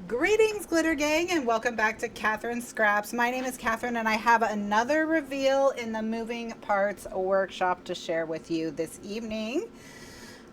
Greetings, Glitter Gang, and welcome back to Kathryn Scraps. My name is Kathryn, and I have another reveal in the Moving Parts workshop to share with you this evening.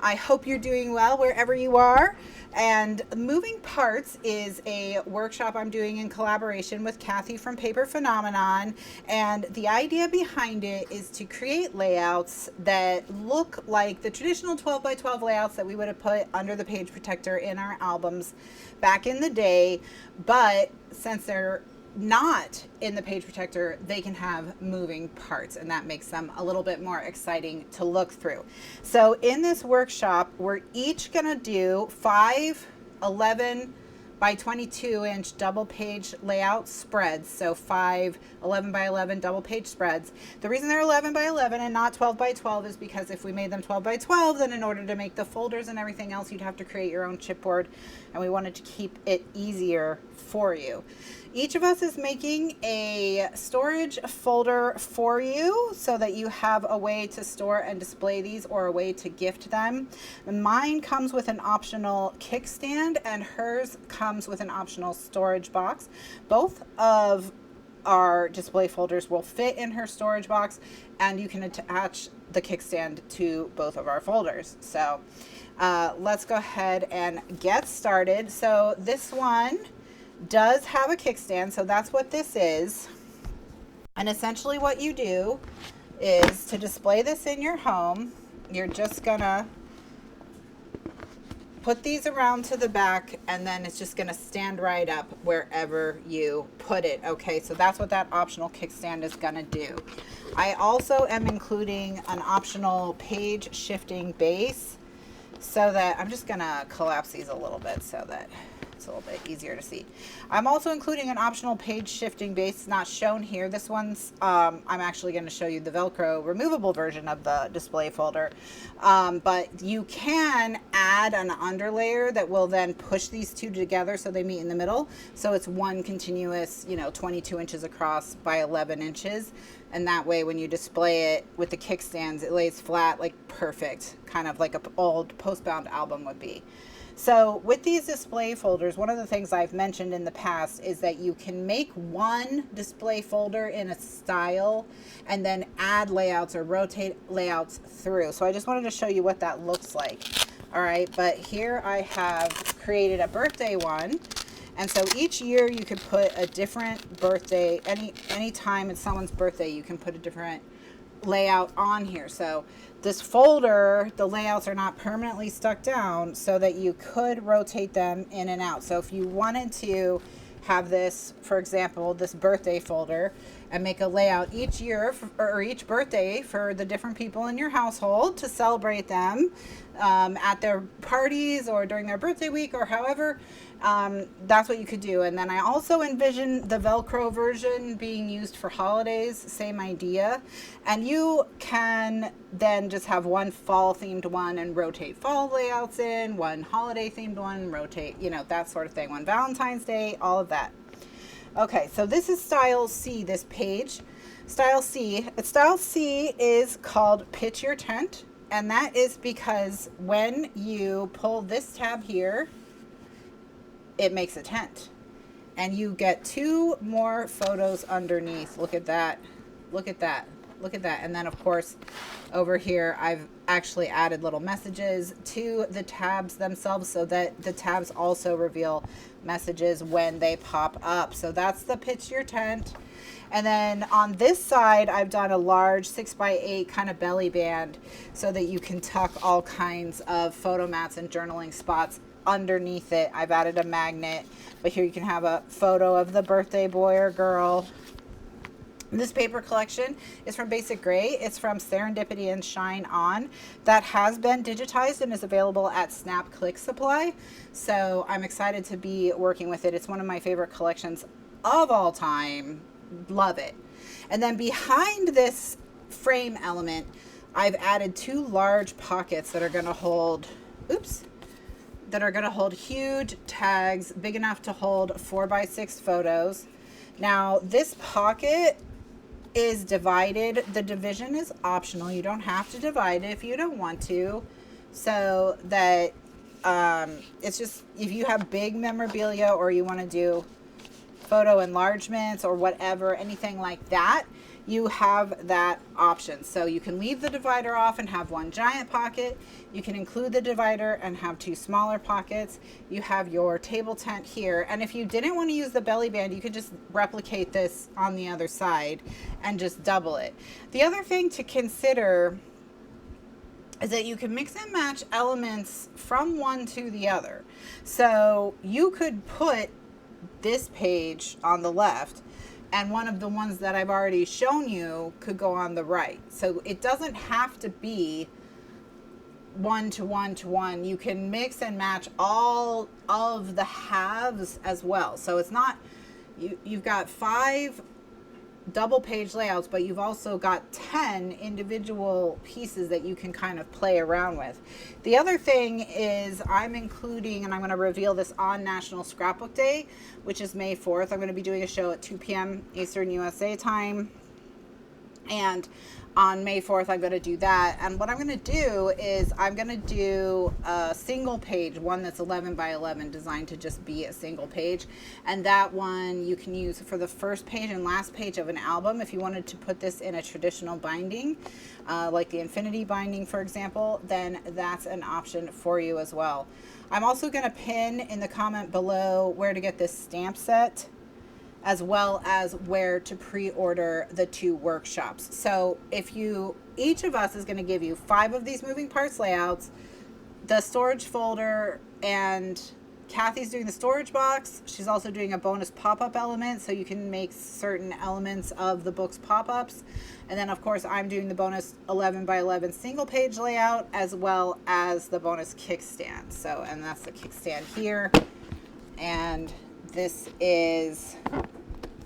I hope you're doing well wherever you are. And Moving Parts is a workshop I'm doing in collaboration with Kathy from Paper Phenomenon. And the idea behind it is to create layouts that look like the traditional 12 by 12 layouts that we would have put under the page protector in our albums back in the day. But since they're not in the page protector, they can have moving parts, and that makes them a little bit more exciting to look through. So in this workshop, we're each going to do 5 11 by 22 inch double page layout spreads. So 5 11 by 11 double page spreads. The reason they're 11 by 11 and not 12 by 12 is because if we made them 12 by 12, then in order to make the folders and everything else, you'd have to create your own chipboard, and we wanted to keep it easier for you. Each of us is making a storage folder for you so that you have a way to store and display these or a way to gift them. Mine comes with an optional kickstand, and hers comes with an optional storage box. Both of our display folders will fit in her storage box, and you can attach the kickstand to both of our folders. So let's go ahead and get started. So this one does have a kickstand, so that's what this is. And essentially what you do is to display this in your home, you're just gonna put these around to the back, and then it's just gonna stand right up wherever you put it. Okay, so that's what that optional kickstand is gonna do. I also am including an optional page shifting base, so that I'm just gonna collapse these a little bit so that it's a little bit easier to see. I'm also including an optional page shifting base. It's not shown here. This one's, I'm actually going to show you the Velcro removable version of the display folder. But you can add an underlayer that will then push these two together so they meet in the middle. So it's one continuous, 22 inches across by 11 inches. And that way when you display it with the kickstands, it lays flat, like perfect, kind of like an old postbound album would be. So with these display folders, one of the things I've mentioned in the past is that you can make one display folder in a style and then add layouts or rotate layouts through. So I just wanted to show you what that looks like. All right, but here I have created a birthday one. And so each year you could put a different birthday, any time it's someone's birthday, you can put a different layout on here. So this folder, the layouts are not permanently stuck down, so that you could rotate them in and out. So if you wanted to have this, for example, this birthday folder, and make a layout each year or each birthday for the different people in your household to celebrate them at their parties or during their birthday week or however, that's what you could do. And then I also envision the Velcro version being used for holidays, same idea. And you can then just have one fall themed one and rotate fall layouts in, one holiday themed one, rotate, that sort of thing. One Valentine's Day, all of that. Okay, so this is style C, this page. Style C. Style C is called Pitch Your Tent, and that is because when you pull this tab here, it makes a tent. And you get 2 more photos underneath. Look at that. Look at that. Look at that. And then, of course, over here, I've actually added little messages to the tabs themselves so that the tabs also reveal messages when they pop up. So that's the Pitch Your Tent. And then on this side, I've done a large 6x8 kind of belly band so that you can tuck all kinds of photo mats and journaling spots underneath it. I've added a magnet, but here you can have a photo of the birthday boy or girl. This paper collection is from Basic Gray. It's from Serendipity and Shine On. That has been digitized and is available at Snap Click Supply. So I'm excited to be working with it. It's one of my favorite collections of all time. Love it. And then behind this frame element, I've added 2 large pockets that are going to hold, huge tags, big enough to hold 4x6 photos. Now this pocket is divided. The division is optional. You don't have to divide it if you don't want to, so that it's just, if you have big memorabilia or you want to do photo enlargements or whatever, anything like that, you have that option. So you can leave the divider off and have one giant pocket. You can include the divider and have two smaller pockets. You have your table tent here. And if you didn't want to use the belly band, you could just replicate this on the other side and just double it. The other thing to consider is that you can mix and match elements from one to the other. So you could put this page on the left, and one of the ones that I've already shown you could go on the right. So it doesn't have to be one to one to one. You can mix and match all of the halves as well. So it's not, you've got 5 double page layouts, but you've also got 10 individual pieces that you can kind of play around with. The other thing is I'm including, and I'm going to reveal this on National Scrapbook Day, which is May 4th. I'm going to be doing a show at 2 p.m. Eastern USA time. And on May 4th, I'm going to do that. And what I'm going to do is I'm going to do a single page, one that's 11 by 11, designed to just be a single page. And that one you can use for the first page and last page of an album. If you wanted to put this in a traditional binding, like the infinity binding, for example, then that's an option for you as well. I'm also going to pin in the comment below where to get this stamp set, as well as where to pre-order the 2 workshops. So if you, each of us is going to give you 5 of these moving parts layouts, the storage folder, and Kathy's doing the storage box. She's also doing a bonus pop-up element, so you can make certain elements of the book's pop-ups. And then of course I'm doing the bonus 11 by 11 single page layout, as well as the bonus kickstand. So, and that's the kickstand here. And this is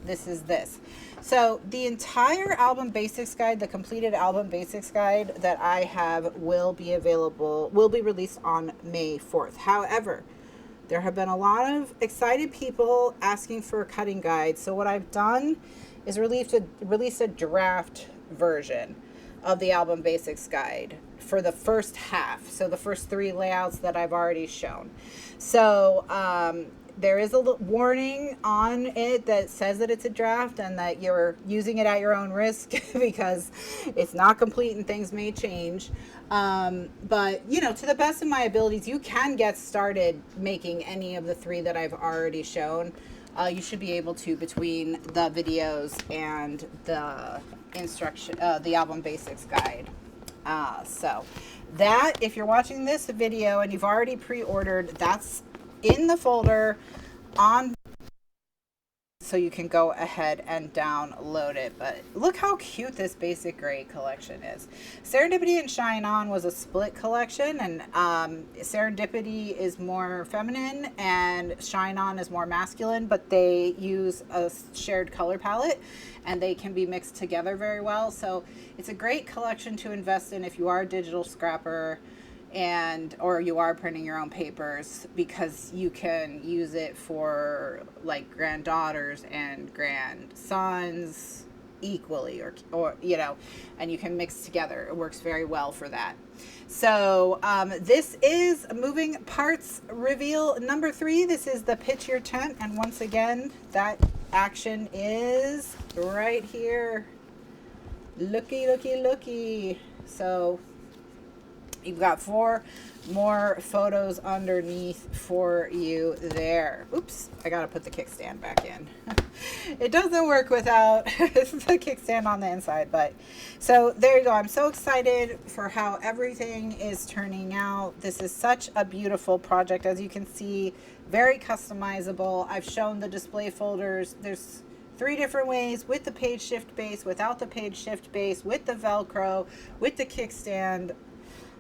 this. So the entire album basics guide, the completed album basics guide that I have, will be released on May 4th. However, there have been a lot of excited people asking for a cutting guide. So what I've done is release a draft version of the album basics guide for the first half. So the first 3 layouts that I've already shown. So, there is a warning on it that says that it's a draft and that you're using it at your own risk because it's not complete and things may change. But, you know, to the best of my abilities, you can get started making any of the 3 that I've already shown. You should be able to between the videos and the instruction, the album basics guide. So that, if you're watching this video and you've already pre-ordered, that's in the folder on, so you can go ahead and download it. But look how cute this basic gray collection is. Serendipity and Shine On was a split collection, and Serendipity is more feminine and Shine On is more masculine, but they use a shared color palette and they can be mixed together very well. So it's a great collection to invest in if you are a digital scrapper or you are printing your own papers, because you can use it for like granddaughters and grandsons equally, or you know, and you can mix together. It works very well for that. So this is moving parts reveal number 3. This is the pitch your tent, and once again that action is right here. Looky. So you've got 4 more photos underneath for you there. Oops, I gotta put the kickstand back in. It doesn't work without the kickstand on the inside, but so there you go. I'm so excited for how everything is turning out. This is such a beautiful project, as you can see, very customizable. I've shown the display folders. There's 3 different ways: with the page shift base, without the page shift base, with the Velcro, with the kickstand.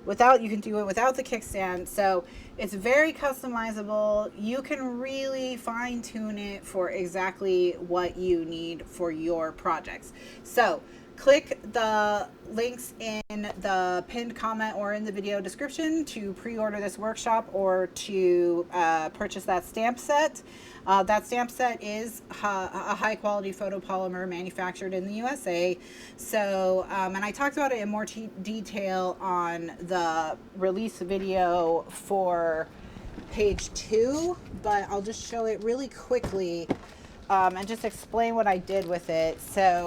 You can do it without the kickstand. So it's very customizable. You can really fine tune it for exactly what you need for your projects. So click the links in the pinned comment or in the video description to pre-order this workshop or to purchase that stamp set. That stamp set is a high quality photopolymer manufactured in the USA. So, and I talked about it in more detail on the release video for page 2, but I'll just show it really quickly and just explain what I did with it. So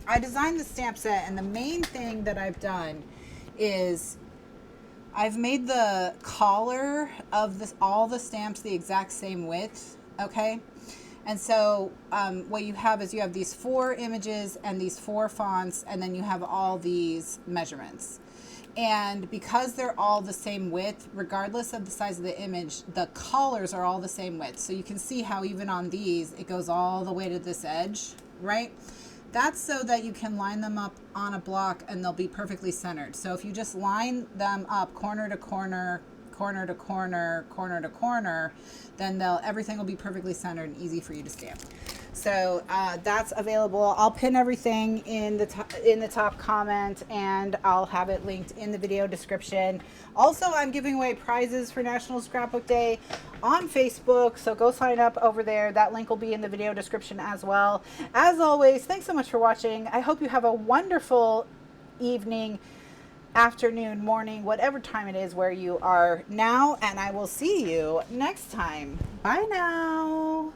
I designed the stamp set, and the main thing that I've done is I've made the collar of this, all the stamps the exact same width, okay? And so what you have is you have these 4 images and these 4 fonts, and then you have all these measurements. And because they're all the same width, regardless of the size of the image, the collars are all the same width. So you can see how even on these, it goes all the way to this edge, right? That's so that you can line them up on a block and they'll be perfectly centered. So if you just line them up corner to corner, corner to corner, corner to corner, then everything will be perfectly centered and easy for you to stamp. So that's available. I'll pin everything in the top comment, and I'll have it linked in the video description. Also, I'm giving away prizes for National Scrapbook Day on Facebook, so go sign up over there. That link will be in the video description as well. As always, thanks so much for watching. I hope you have a wonderful evening, afternoon, morning, whatever time it is where you are now, and I will see you next time. Bye now.